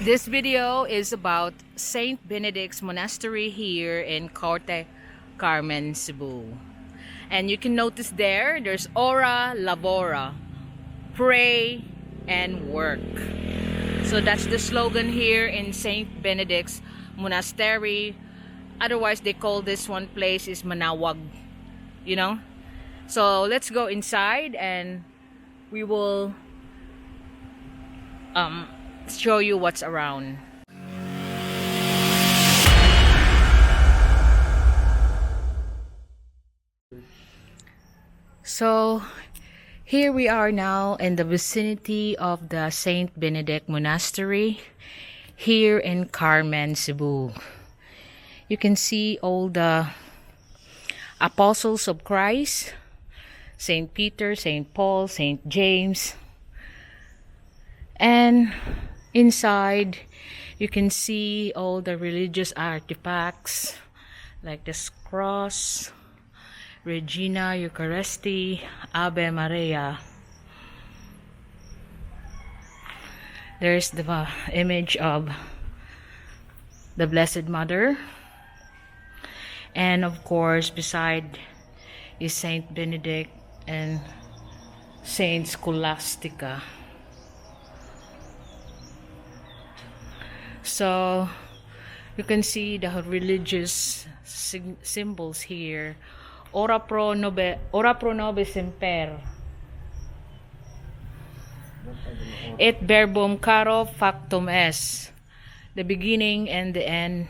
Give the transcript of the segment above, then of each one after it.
This video is about Saint Benedict's Monastery here in Corte, Carmen, Cebu. And you can notice there's Ora Labora, pray and work. So that's the slogan here in Saint Benedict's Monastery. Otherwise they call this one place is Manaoag, you know. So let's go inside and we will show you what's around. So here we are now in the vicinity of the Saint Benedict Monastery here in Carmen, Cebu. You can see all the apostles of Christ, Saint Peter, Saint Paul, Saint James, and inside you can see all the religious artifacts like this cross, Regina Eucharisti, Ave Maria. There's the image of the Blessed Mother, and of course beside is Saint Benedict and Saint Scholastica. So you can see the religious symbols here. Ora pro nobis semper. Et verbum caro factum est. The beginning and the end.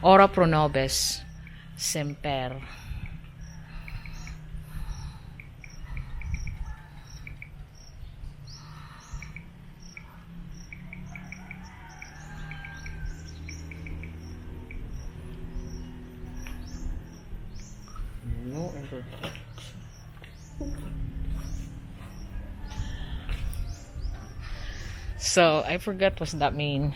Ora pro nobis semper. So I forgot what that mean.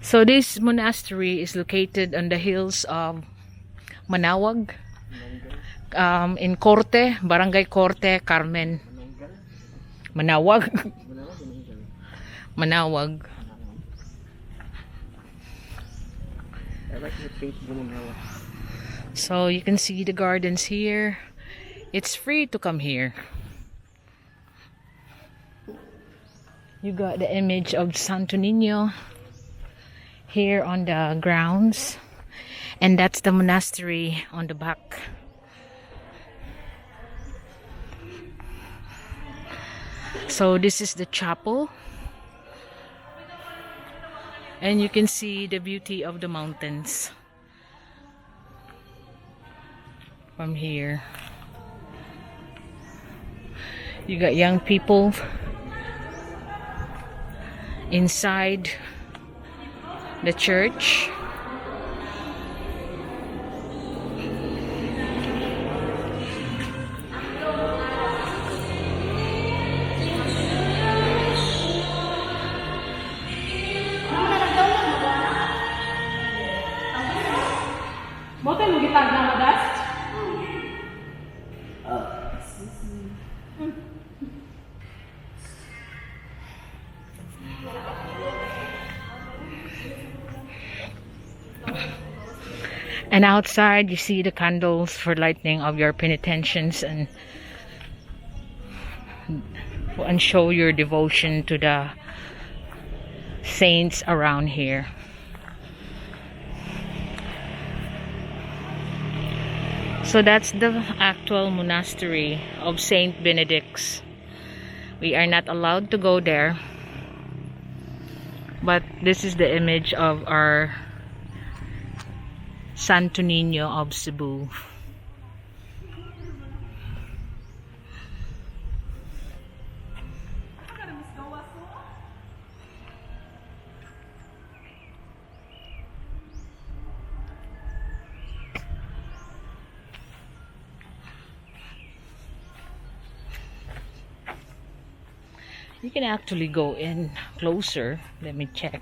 So this monastery is located on the hills of Manaoag, in Corte, Barangay Corte, Carmen. Manaoag. Manaoag. So you can see the gardens here. It's free to come here. You got the image of Santo Niño here on the grounds, and that's the monastery on the back. So this is the chapel, and you can see the beauty of the mountains from here. You got young people inside the church. And outside you see the candles for lighting of your penitentials and show your devotion to the saints around here. So that's the actual monastery of Saint Benedict's. We are not allowed to go there, but this is the image of our Santo Niño of Cebu. You can actually go in closer. Let me check.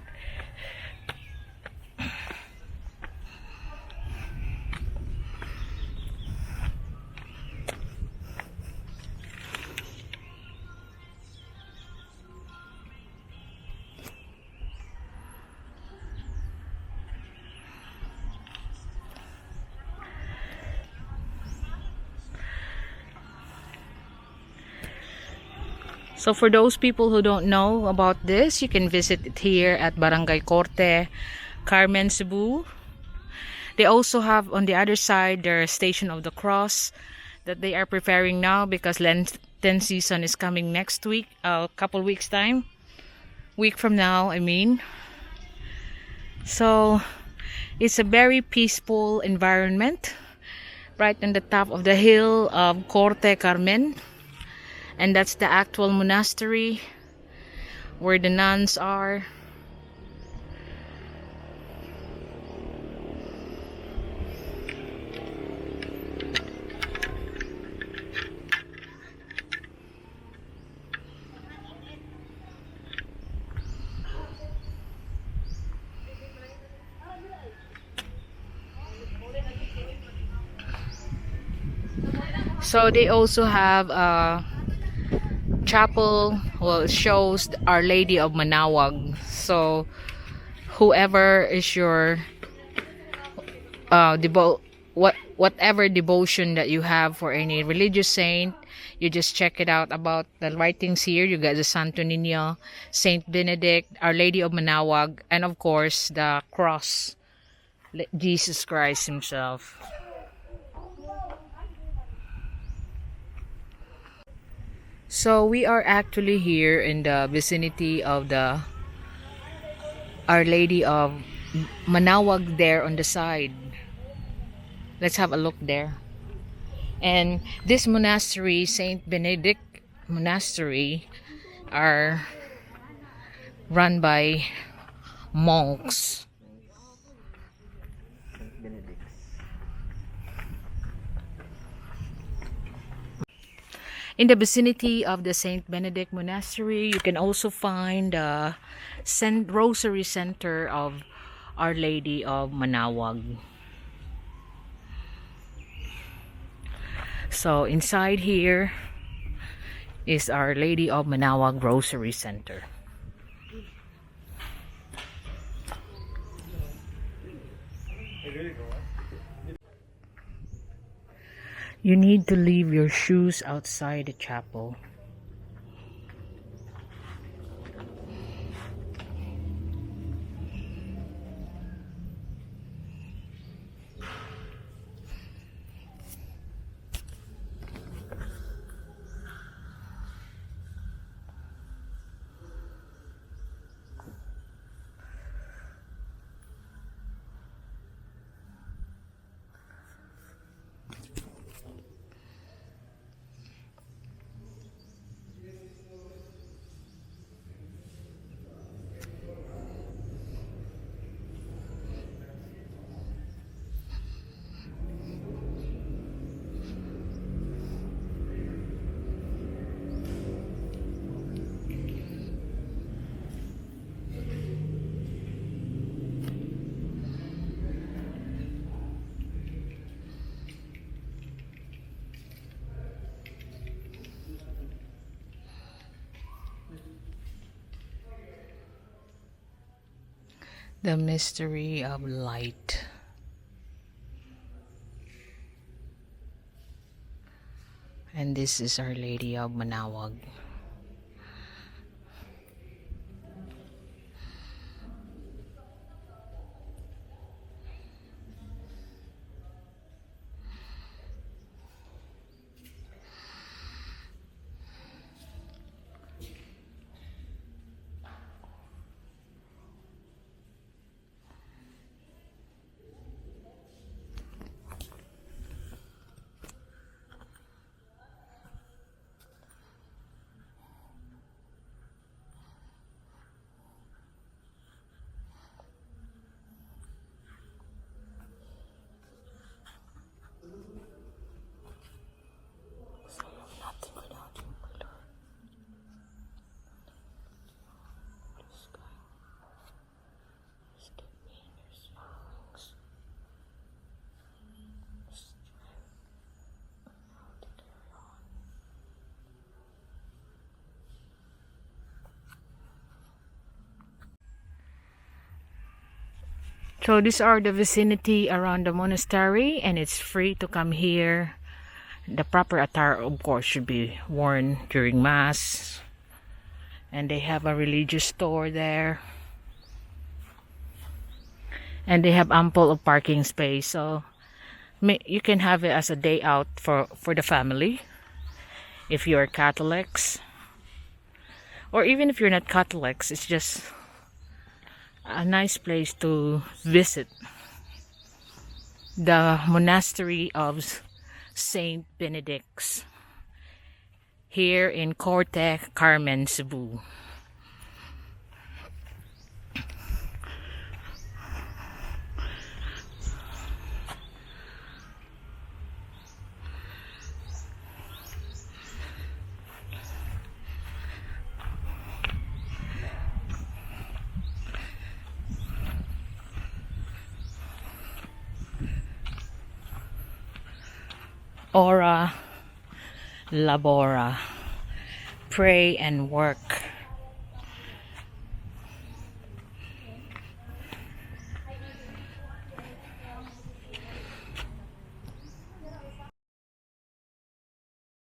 So for those people who don't know about this, you can visit it here at Barangay Corte, Carmen, Cebu. They also have on the other side their Station of the Cross that they are preparing now because Lenten season is coming next week, a couple weeks time. Week from now, I mean. So it's a very peaceful environment right on the top of the hill of Corte Carmen, and that's the actual monastery where the nuns are. So they also have a chapel. Well, it shows Our Lady of Manaoag. So whoever is your whatever devotion that you have for any religious saint, you just check it out about the writings here. You got the Santo Niño, Saint Benedict, Our Lady of Manaoag, and of course the cross, Jesus Christ himself. So we are actually here in the vicinity of the Our Lady of Manaoag there on the side. Let's have a look there. And this monastery, Saint Benedict Monastery, are run by monks. In the vicinity of the Saint Benedict Monastery, you can also find the Rosary Center of Our Lady of Manaoag. So inside here is Our Lady of Manaoag Rosary Center. You need to leave your shoes outside the chapel. The mystery of light. And this is Our Lady of Manaoag. So these are the vicinity around the monastery, and it's free to come here. The proper attire, of course, should be worn during mass. And they have a religious store there. And they have ample of parking space, so you can have it as a day out for the family if you're Catholics, or even if you're not Catholics. It's just a nice place to visit, the Monastery of Saint Benedict here in Corte, Carmen, Cebu. Ora labora, pray and work.